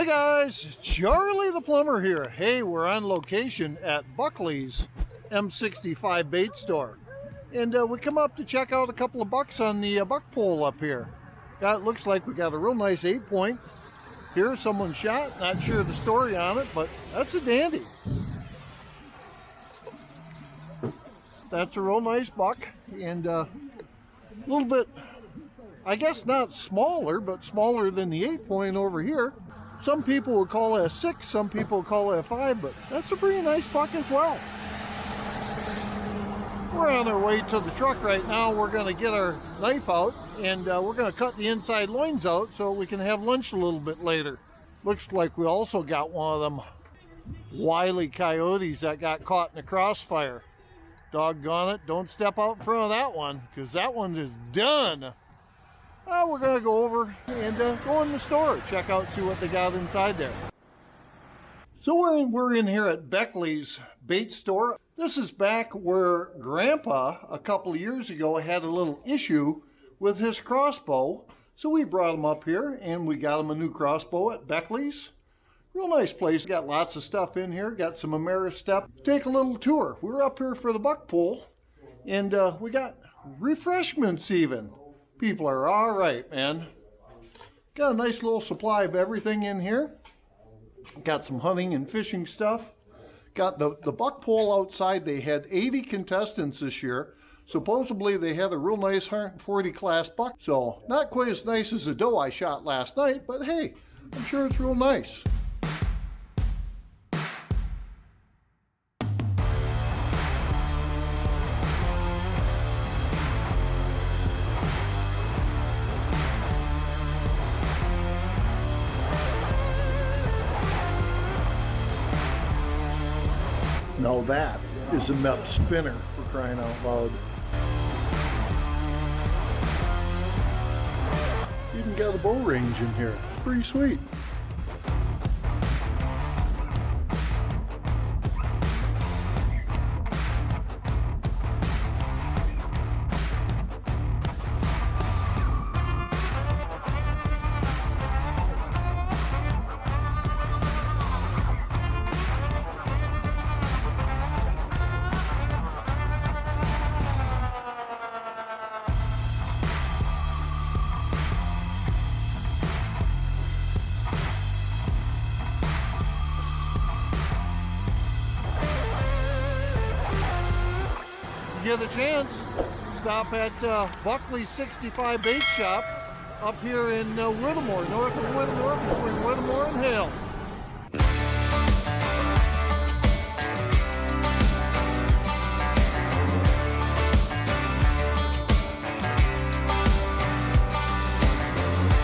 guys, Charlie the Plumber here. Hey, we're on location at Buckley's M65 bait store. And we come up to check out a couple of bucks on the buck pole up here. Looks like we got a real nice 8-point. Here, someone shot. Not sure the story on it, but that's a dandy. That's a real nice buck. And a little bit, I guess not smaller, but smaller than the 8-point over here. Some people would call it a 6, some people would call it a 5, but that's a pretty nice buck as well. We're on our way to the truck right now. We're going to get our knife out, and we're going to cut the inside loins out so we can have lunch a little bit later. Looks like we also got one of them wily coyotes that got caught in the crossfire. Doggone it, don't step out in front of that one, because that one is done. We're going to go over and go in the store, check out, see what they got inside there. So we're in here at Buckley's bait store. This is back where Grandpa, a couple of years ago, had a little issue with his crossbow. So we brought him up here and we got him a new crossbow at Buckley's. Real nice place. Got lots of stuff in here. Got some Ameristep. Take a little tour. We're up here for the buck pull, and we got refreshments even. People are all right, man. Got a nice little supply of everything in here. Got some hunting and fishing stuff. Got the buck pole outside. They had 80 contestants this year. Supposedly they had a real nice 140 class buck. So not quite as nice as the doe I shot last night, but hey, I'm sure it's real nice. Now that is a MEP spinner, for crying out loud. Even got a bow range in here. It's pretty sweet. Get a chance, stop at Buckley's 65 Bait Shop up here in Whittemore, north of Whittemore, between Whittemore and Hale.